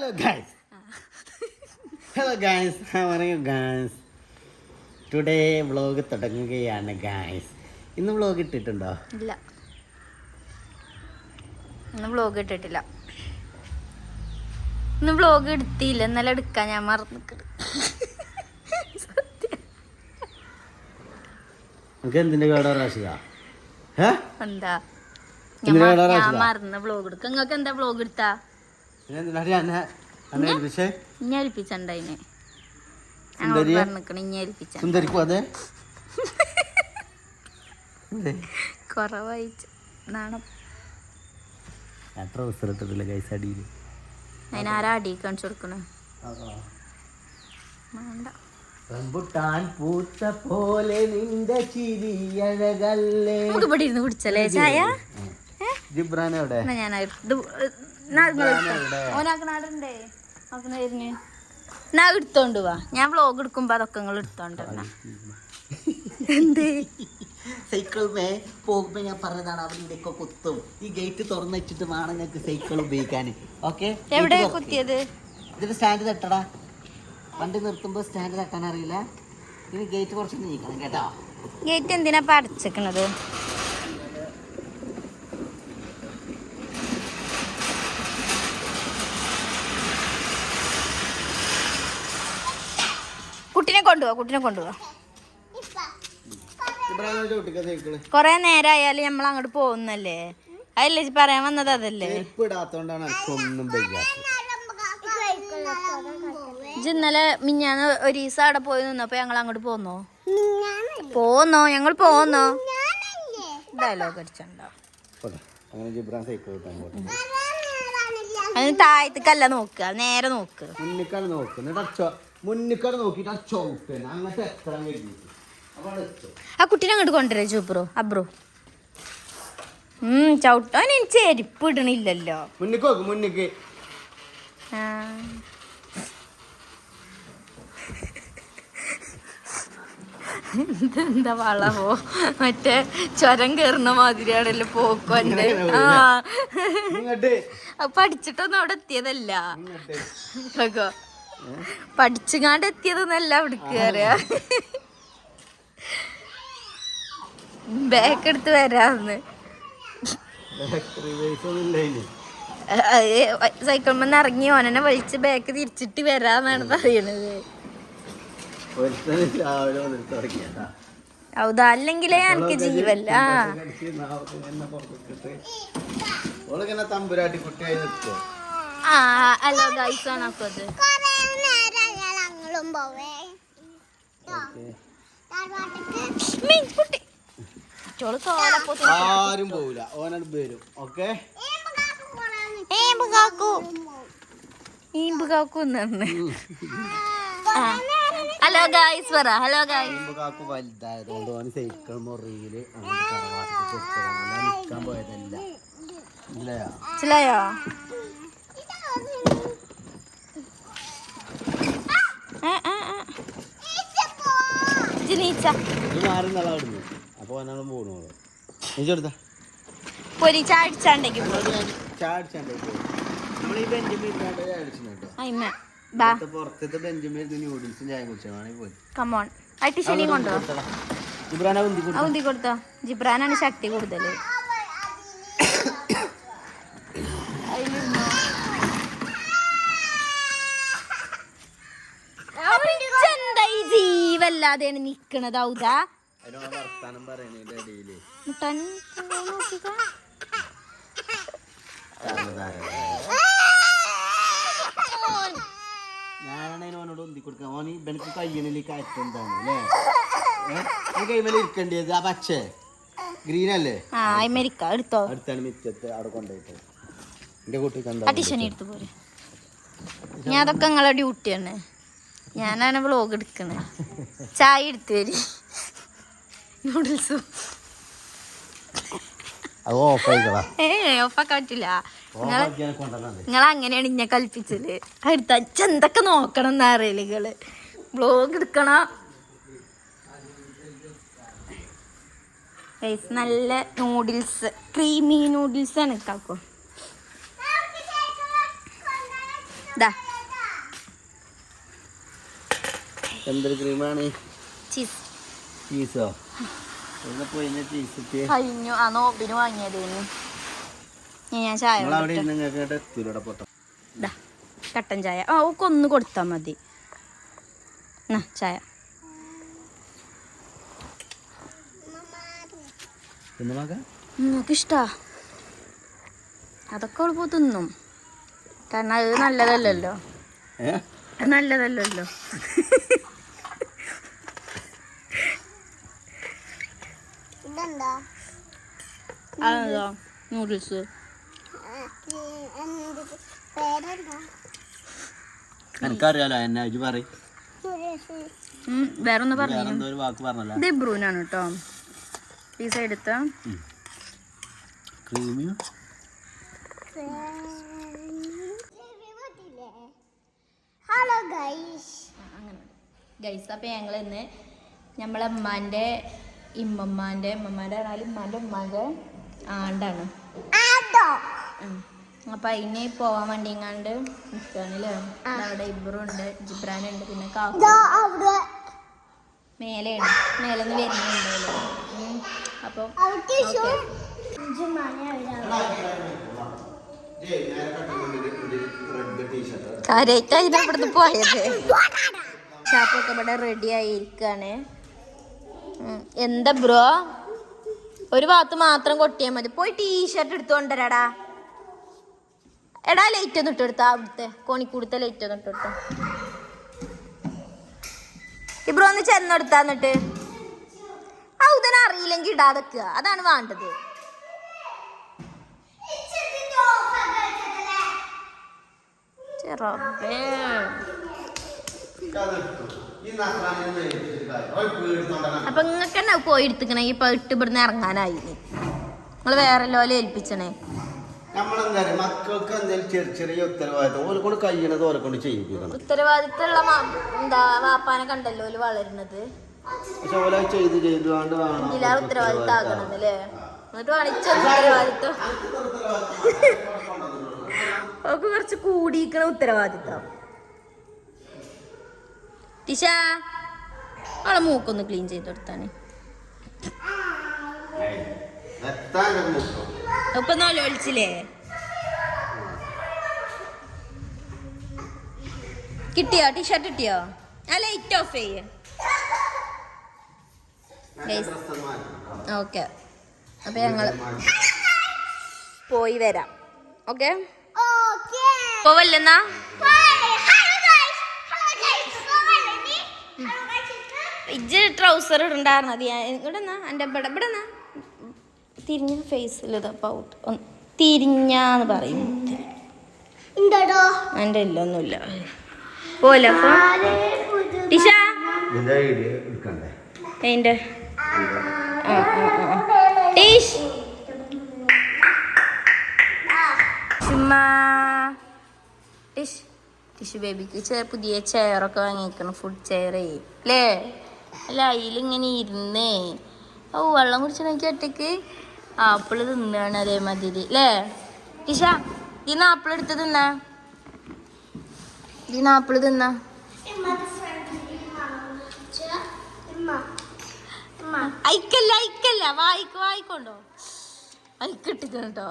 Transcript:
Hello guys. Hello guys. How are you guys? Today vlog തുടങ്ങുകയാണ് guys. ഇന്ന് vlog ഇട്ടിട്ടുണ്ടോ? ഇല്ല. ഇന്ന് vlog ഇട്ടിട്ടില്ല. ഇന്ന് vlog എടുത്തില്ല. ഇന്നലെ എടുക്കാൻ ഞാൻ മറന്നിട്ടുണ്ട്. നമുക്ക് എന്തിന്റെ കേടാ റാഷിദ? എന്താ? ഞാൻ മറന്ന vlog എടുക്ക. നിങ്ങൾക്ക് എന്താ vlog എടുത്താ? ഇഞ്ഞേൽപ്പിച്ചണ്ടായിനെ. കൊറവായിച്ച് നാണം. അതിനാരാ അടി കാണിച്ചു കൊടുക്കണ? നമുക്ക് ഇവിടെ ഇരുന്ന് കുടിച്ചല്ലേ ചായ? ഞാൻ എടുത്തോണ്ട് പോവാ. ഞാൻ വ്ലോഗ് എടുക്കുമ്പോ അതൊക്കെ നിങ്ങൾ എടുത്തോണ്ട് എന്തേ സൈക്കിൾ പോകുമ്പോ ഞാൻ പറഞ്ഞതാണ് അവരിന്റെയൊക്കെ കുത്തും. ഈ ഗേറ്റ് തുറന്നു വെച്ചിട്ട് വേണം ഞങ്ങൾക്ക് സൈക്കിൾ ഉപയോഗിക്കാൻ. ഓക്കെ, എവിടെ കുത്തിയത്? ഇതിന്റെ സ്റ്റാൻഡ് തട്ടടാ. വണ്ടി നിർത്തുമ്പോ സ്റ്റാൻഡ് തട്ടാൻ അറിയില്ല. ഇനി ഗേറ്റ് കുറച്ച് നീക്കണം കേട്ടോ. ഗേറ്റ് എന്തിനാ അടച്ചിക്കണത്? കുട്ടിനെ കൊണ്ടുപോവാ. കൊറേ നേരായാലും നമ്മൾ അങ്ങോട്ട് പോകുന്നല്ലേ. അതല്ലേ പറയാൻ വന്നത്? അതല്ലേ ഇന്നലെ മിഞ്ഞാന്ന് ഒരു ദിവസം അവിടെ പോയി നിന്നപ്പോ ഞങ്ങൾ അങ്ങോട്ട് പോന്നോ ഞങ്ങൾ പോന്നോ? ഡയലോഗ് അടിച്ചുണ്ടാവും. അതിന് താഴത്തേക്കല്ല നോക്കുക, നേരെ നോക്കുക. ആ കുട്ടീനെ അങ്ങോട്ട് കൊണ്ടുവരേ ചൂപ്പറോ അബ്രോ. ചവിട്ടാൻ എനിക്ക് ചെരുപ്പ് ഇടണില്ലല്ലോ. മുന്നിക്ക് എന്താ വളവോ മറ്റേ ചുരം കയറുന്ന മാതിരിയാണല്ലോ പോക്കോ. എന്റെ പഠിച്ചിട്ടൊന്നും അവിടെ എത്തിയതല്ല, പഠിച്ചുകാണ്ട് എത്തിയതൊന്നല്ല അവിടെ കയറിയ. ബാക്ക് എടുത്ത് വരാന്ന് സൈക്കിൾ മെന്ന് ഇറങ്ങി ഓനെ വലിച്ച് ബാക്ക് തിരിച്ചിട്ട് വരാന്നാണ് പറയണത്. അല്ലെങ്കിലേ എനിക്ക് ജീവല്ല. ഹലോ ഗൈസ് ആണ് അപ്പൊ അത്. ആരും പോവില്ല, ഓനോട് വരും. ഓക്കെ, ഹലോ ഗൈസ് പറ. Hello guys. കാക്കു വലുതായതുകൊണ്ട് ഓന് സൈക്കിൾ മുറിയില് തറവാട്ടിൽ കൊടുത്തതാണ്, നിൽക്കാൻ പോയതല്ല. മനസ്സിലായോ? അപ്പൊ പോണോളൂ പുറത്തത്തെ ബെഞ്ചിമേൽ ന്യൂഡിൽസും ചായ കുടിച്ചാണെങ്കിൽ കൊടുത്തോ. ജിബ്രാനാണ് ശക്തി കൂടുതൽ. എന്താ ഈ ജീവല്ലാതെയാണ് നിക്കണത്? ഔതാ ഞാനാണ് ഒന്തി കൊടുക്കാം. ഓന് ഇവനക്ക് കയ്യണില് കയറ്റെന്താണ് അല്ലേ? കൈമേല ഇരിക്കേണ്ടത് ആ പച്ചേ ഗ്രീൻ അല്ലേ? അടുത്താണ് മിറ്റത്ത് അവിടെ കൊണ്ടുപോയിട്ട് എന്റെ കുട്ടിക്ക്. ഞാൻ അതൊക്കെ നിങ്ങളെ ഡ്യൂട്ടിയാണ്. ഞാനാണ് വ്ലോഗ് എടുക്കണേ. ചായ എടുത്തു തരി. നൂഡിൽസും ഓഫാക്കാൻ പറ്റില്ല. നിങ്ങൾ അങ്ങനെയാണ് ഇന്നെ കൽപ്പിച്ചത്. അടുത്ത എന്തൊക്കെ നോക്കണം എന്നറിയില്ല. നിങ്ങള് വ്ലോഗ് എടുക്കണം. നല്ല നൂഡിൽസ്, ക്രീമി നൂഡിൽസ് ആണ് കാക്കോ. ദാ എന്തൊരു ക്രീമാണ്? ചീസ്. ചീസോ? പോയി ചീസ് കഴിഞ്ഞു. ആ നോമ്പിന് വാങ്ങിയതേനു. ഞാൻ ചായ ദാ കട്ടൻ ചായ. ആ ഒക്കെ ഒന്ന് കൊടുത്താൽ മതി. ചായ നിങ്ങൾക്ക് ഇഷ്ടാ? അതൊക്കെ അവൾ പോ തിന്നും. കാരണം അത് നല്ലതല്ലല്ലോ. നല്ലതല്ലല്ലോ. അതെന്താ? നൂഡിൽസ്. എനിക്കറിയാലോ എന്നെ പറയും. വേറൊന്ന് പറഞ്ഞു. പറഞ്ഞല്ലോ ഇത് ബ്രൂനാണ് കേട്ടോ. ഈ സൈഡ് എടുത്ത ഹലോ ഗൈസ്. അങ്ങനെ ഗൈസ്. അപ്പം ഞങ്ങൾ ഇന്ന് നമ്മളെ ഉമ്മാൻ്റെ ഉമ്മമാൻ്റെ പറഞ്ഞാൽ ഉമ്മാൻ്റെ ആണ്ടാണ്. അപ്പം അതിന് പോകാൻ വേണ്ടിങ്ങാണ്ട് നിൽക്കുകയാണല്ലേ. അവിടെ ഇബ്രുണ്ട്, ജിബ്രാനുണ്ട്, പിന്നെ കാക്കു മേലെയാണ്. മേലെന്ന് വരുന്നുണ്ടല്ലോ. അപ്പം കാര്യമായിട്ട് അതിന് ഇവിടുന്ന് പോയത്. ഷാപ്പൊക്കെ ഇവിടെ റെഡി ആയിരിക്കാണ്. എന്താ ബ്രോ? ഒരു ഭാഗത്ത് മാത്രം കൊട്ടിയാൽ മതി. പോയി ടീഷർട്ട് എടുത്തുകൊണ്ടരാടാ. എടാ ലൈറ്റ് ഒന്ന് ഇട്ടെടുത്താ. അവിടുത്തെ കോണിക്കൂടുത്തെ ലൈറ്റ് ഒന്ന് ഇട്ടെടുത്ത. ഇബ്രോ ഒന്ന് ചെന്നെടുത്താ. എന്നിട്ട് ഔതന അറിയില്ലെങ്കിൽ ഇടാതെക്കുക. അതാണ് വേണ്ടത്. ചെറബേ അപ്പൊ ഇങ്ങക്ക് തന്നെ പോയി എടുത്തിക്കണേ. ഇപ്പൊ ഇട്ട് ഇവിടുന്ന് ഇറങ്ങാനായി. നിങ്ങള് വേറെ ലോലെ ഏൽപ്പിച്ചണേ. മക്കൾക്ക് എന്തെങ്കിലും ചെറിയ ഉത്തരവാദിത്തം ഓലെ കൊണ്ട് കഴിയണത് ഓലെ കൊണ്ട് ചെയ്യിപ്പിക്കണം. ഉത്തരവാദിത്തമുള്ള എന്താ വാപ്പാനെ കണ്ടല്ലോ ഓല് വളരുന്നത്. പക്ഷെ ഓല ചെയ്ത് ഇതിലാ ഉത്തരവാദിത്തം ആകണം അല്ലേ? എന്നിട്ട് വണിച്ച ഉത്തരവാദിത്തം ഒക്കെ കുറച്ച് കൂടിയിരിക്കണ ഉത്തരവാദിത്തം. ടിഷ അവളെ മൂക്കൊന്ന് ക്ലീൻ ചെയ്ത് കൊടുത്താണ്. ഇപ്പൊ നൊലിച്ചില്ലേ? കിട്ടിയോ? ടീഷർട്ട് കിട്ടിയോ? ആ ലൈറ്റ് ഓഫ് ചെയ്യേ. ഓക്കെ. അപ്പൊ ഞങ്ങള് പോയി വരാം. ഓക്കെ പോവല്ലെന്നാ? ഇജ്ജ് ട്രൗസർ ഇടണ്ടായിരുന്നത്. ഇവിടെന്നാ എൻ്റെ ഇവിടെ തിരിഞ്ഞ ഫേസിൽ ഇതപ്പ ഔട്ട് തിരിഞ്ഞാന്ന് പറയും. എൻ്റെ ഇല്ലൊന്നുമില്ല പോലെ. അപ്പൊ ടിഷ അതിൻ്റെ ടീഷ് ടിഷ് ടിഷ് ബേബിക്ക് പുതിയ ചെയറൊക്കെ വാങ്ങിക്കണം. ഫുഡ് ചെയർ അല്ലേ? അല്ല അതിലിങ്ങനെ ഇരുന്നേ. ഓ വെള്ളം കുടിച്ച് നോക്കി ഒറ്റയ്ക്ക് ആപ്പിള് തിന്നാണ് അതേമാതിരി അല്ലേ? ടിഷ ഇതിന്ന് ആപ്പിൾ എടുത്ത് തിന്നാ. ഇതിന്ന് ആപ്പിള് തിന്നാ. അയക്കല്ല വായിക്കൊണ്ടോ അയക്കിട്ടിട്ടോ.